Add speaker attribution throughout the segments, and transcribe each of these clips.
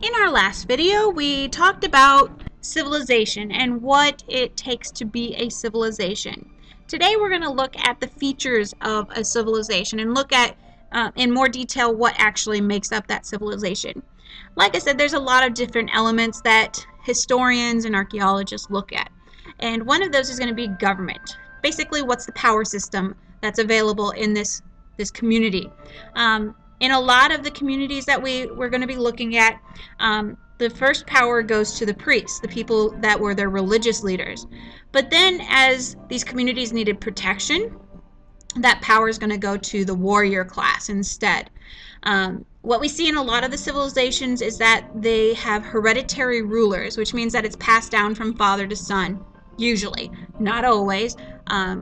Speaker 1: In our last video, we talked about civilization and what it takes to be a civilization. Today we're going to look at the features of a civilization and look at in more detail what actually makes up that civilization. Like I said, there's a lot of different elements that historians and archaeologists look at. And one of those is going to be government. Basically, what's the power system that's available in this community. In a lot of the communities that we're going to be looking at, the first power goes to the priests, the people that were their religious leaders. But then as these communities needed protection, that power is going to go to the warrior class instead. What we see in a lot of the civilizations is that they have hereditary rulers, which means that it's passed down from father to son. Usually, not always.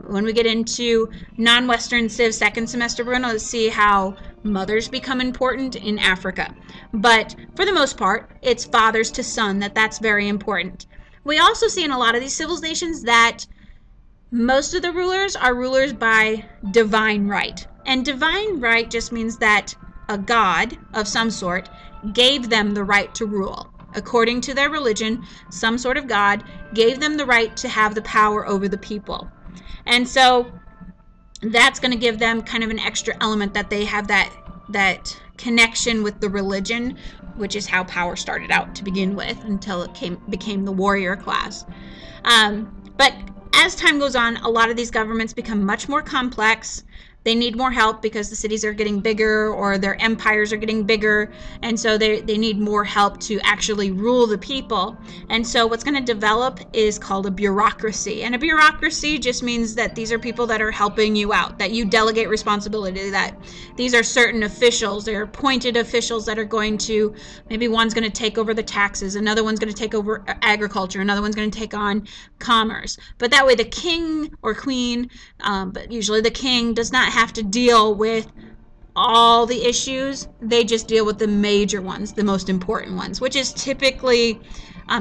Speaker 1: When we get into non-Western Civ second semester, we're going to see how mothers become important in Africa. But for the most part, it's fathers to son that's very important. We also see in a lot of these civilizations that most of the rulers are rulers by divine right. And divine right just means that a god of some sort gave them the right to rule. According to their religion, some sort of god gave them the right to have the power over the people. And so that's going to give them kind of an extra element that they have that connection with the religion, which is how power started out to begin with until it became the warrior class. But as time goes on, a lot of these governments become much more complex. They need more help because the cities are getting bigger or their empires are getting bigger, and so they need more help to actually rule the people. And so what's going to develop is called a bureaucracy. And a bureaucracy just means that these are people that are helping you out, that you delegate responsibility, that these are certain officials, they're appointed officials that are going to, maybe one's going to take over the taxes, another one's going to take over agriculture, another one's going to take on commerce. But that way the king or queen, but usually the king, does not have to deal with all the issues. They just deal with the major ones, the most important ones, which is typically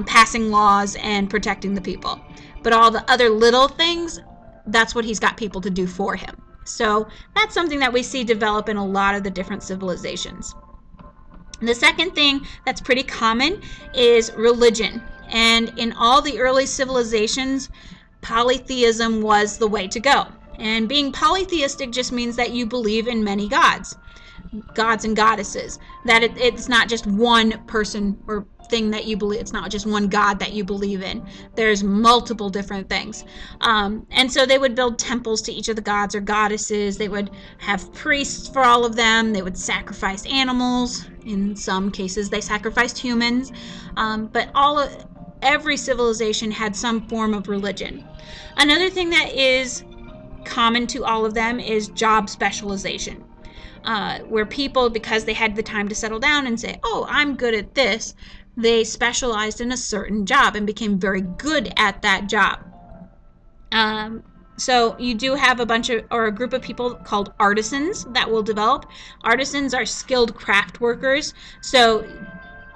Speaker 1: passing laws and protecting the people. But all the other little things, that's what he's got people to do for him. So that's something that we see develop in a lot of the different civilizations. The second thing that's pretty common is religion. And in all the early civilizations, polytheism was the way to go. And being polytheistic just means that you believe in many gods and goddesses, that it's not just one person or thing that you believe, it's not just one god that you believe in. There's multiple different things. And so they would build temples to each of the gods or goddesses. They would have priests for all of them. They would sacrifice animals. In some cases, they sacrificed humans. But every civilization had some form of religion. Another thing that is common to all of them is job specialization, where people, because they had the time to settle down and say, oh, I'm good at this, they specialized in a certain job and became very good at that job. So you do have a group of people called artisans that will develop. Artisans are skilled craft workers, so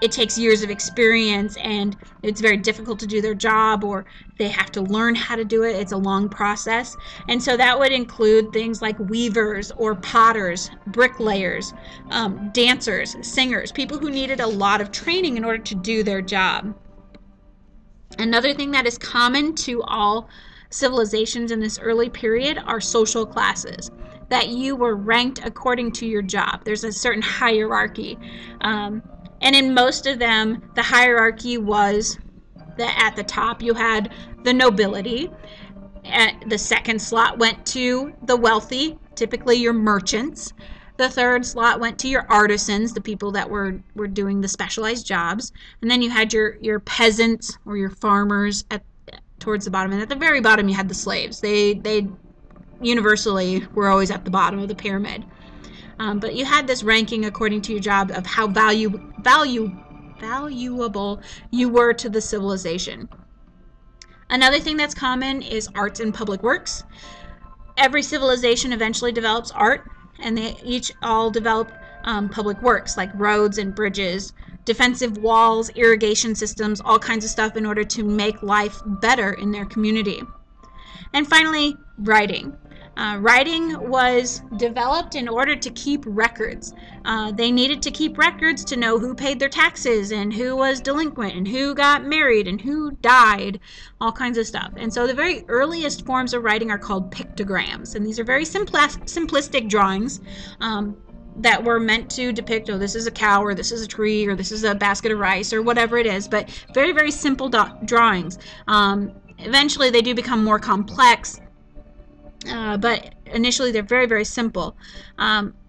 Speaker 1: it takes years of experience and it's very difficult to do their job, or they have to learn how to do it. It's a long process. And so that would include things like weavers or potters, bricklayers, dancers, singers, people who needed a lot of training in order to do their job. Another thing that is common to all civilizations in this early period are social classes, that you were ranked according to your job. There's a certain hierarchy. And in most of them, the hierarchy was that at the top you had the nobility. The second slot went to the wealthy, typically your merchants. The third slot went to your artisans, the people that were doing the specialized jobs. And then you had your peasants or your farmers towards the bottom. And at the very bottom you had the slaves. They universally were always at the bottom of the pyramid. But you had this ranking according to your job of how valuable you were to the civilization. Another thing that's common is arts and public works. Every civilization eventually develops art, and they each all develop public works like roads and bridges, defensive walls, irrigation systems, all kinds of stuff in order to make life better in their community. And finally, writing. Writing was developed in order to keep records. They needed to keep records to know who paid their taxes and who was delinquent and who got married and who died, all kinds of stuff. And so the very earliest forms of writing are called pictograms, and these are very simplistic drawings that were meant to depict, oh, this is a cow, or this is a tree, or this is a basket of rice, or whatever it is, but very, very simple drawings. Eventually they do become more complex, but initially they're very, very simple.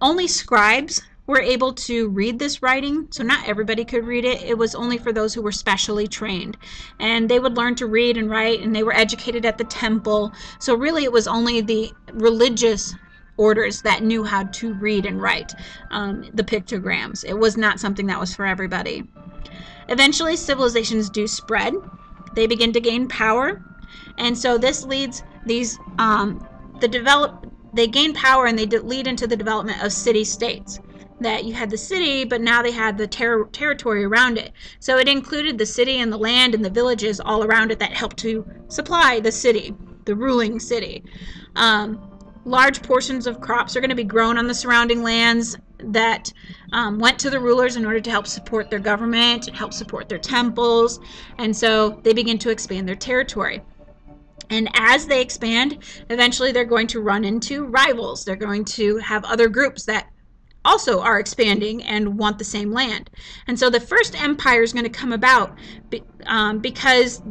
Speaker 1: Only scribes were able to read this writing, so not everybody could read it. It was only for those who were specially trained, and they would learn to read and write, and they were educated at the temple. So really it was only the religious orders that knew how to read and write the pictograms. It was not something that was for everybody. Eventually civilizations do spread. They begin to gain power, and so this leads these they gain power, and they lead into the development of city-states. That you had the city, but now they had the territory around it. So it included the city and the land and the villages all around it that helped to supply the city, the ruling city. Large portions of crops are going to be grown on the surrounding lands that went to the rulers in order to help support their government and help support their temples. And so they begin to expand their territory. And as they expand, eventually they're going to run into rivals. They're going to have other groups that also are expanding and want the same land. And so the first empire is going to come about because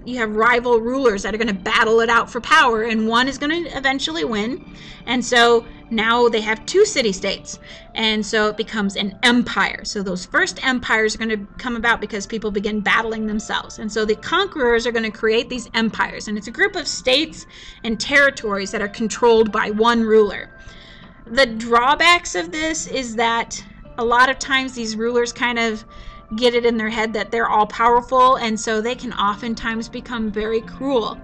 Speaker 1: you have rival rulers that are going to battle it out for power, and one is going to eventually win. And so now they have two city-states, and so it becomes an empire. So those first empires are going to come about because people begin battling themselves. And so the conquerors are going to create these empires, and it's a group of states and territories that are controlled by one ruler. The drawbacks of this is that a lot of times these rulers kind of get it in their head that they're all powerful, and so they can oftentimes become very cruel.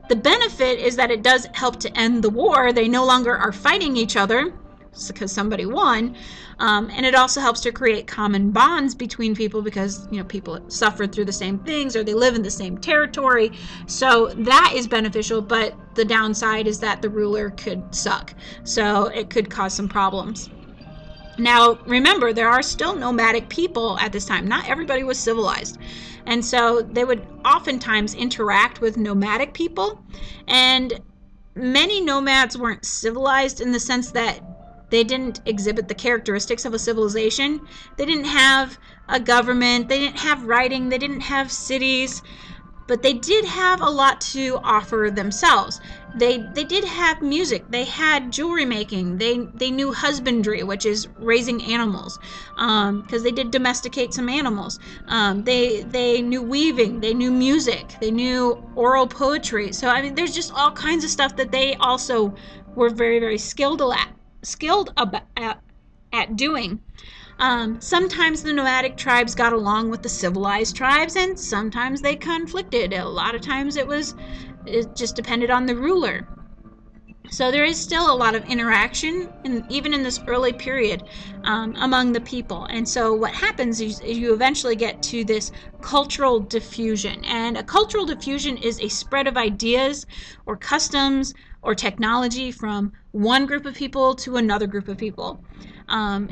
Speaker 1: The benefit is that it does help to end the war. They no longer are fighting each other because somebody won, and it also helps to create common bonds between people because people suffered through the same things, or they live in the same territory. So that is beneficial, but the downside is that the ruler could suck, so it could cause some problems. Now remember, there are still nomadic people at this time. Not everybody was civilized, and so they would oftentimes interact with nomadic people, and many nomads weren't civilized in the sense that they didn't exhibit the characteristics of a civilization. They didn't have a government, they didn't have writing, they didn't have cities, but they did have a lot to offer themselves. They did have music, they had jewelry making, they knew husbandry, which is raising animals, because they did domesticate some animals. They knew weaving, they knew music, they knew oral poetry. So I mean, there's just all kinds of stuff that they also were very, very skilled at doing. Sometimes the nomadic tribes got along with the civilized tribes, and sometimes they conflicted. A lot of times it just depended on the ruler. So there is still a lot of interaction, even in this early period, among the people. And so what happens is you eventually get to this cultural diffusion. And a cultural diffusion is a spread of ideas or customs or technology from one group of people to another group of people.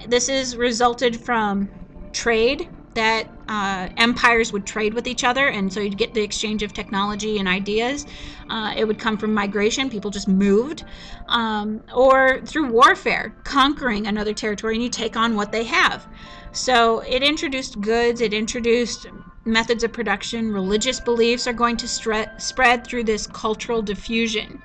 Speaker 1: This is resulted from trade, that empires would trade with each other, and so you'd get the exchange of technology and ideas. It would come from migration, people just moved, or through warfare, conquering another territory, and you take on what they have. So it introduced goods, it introduced methods of production. Religious beliefs are going to spread through this cultural diffusion.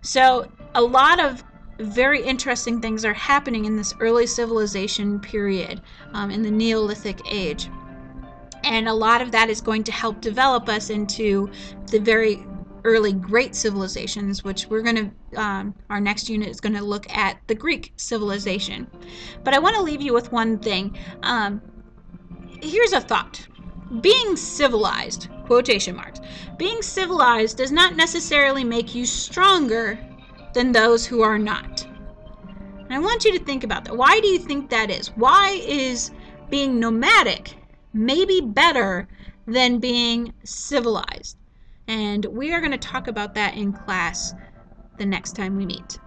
Speaker 1: So a lot of very interesting things are happening in this early civilization period, in the Neolithic age. And a lot of that is going to help develop us into the very early great civilizations, which we're going to, our next unit is going to look at the Greek civilization. But I want to leave you with one thing. Here's a thought. Being civilized, quotation marks, being civilized does not necessarily make you stronger than those who are not. And I want you to think about that. Why do you think that is? Why is being nomadic maybe better than being civilized? And we are going to talk about that in class the next time we meet.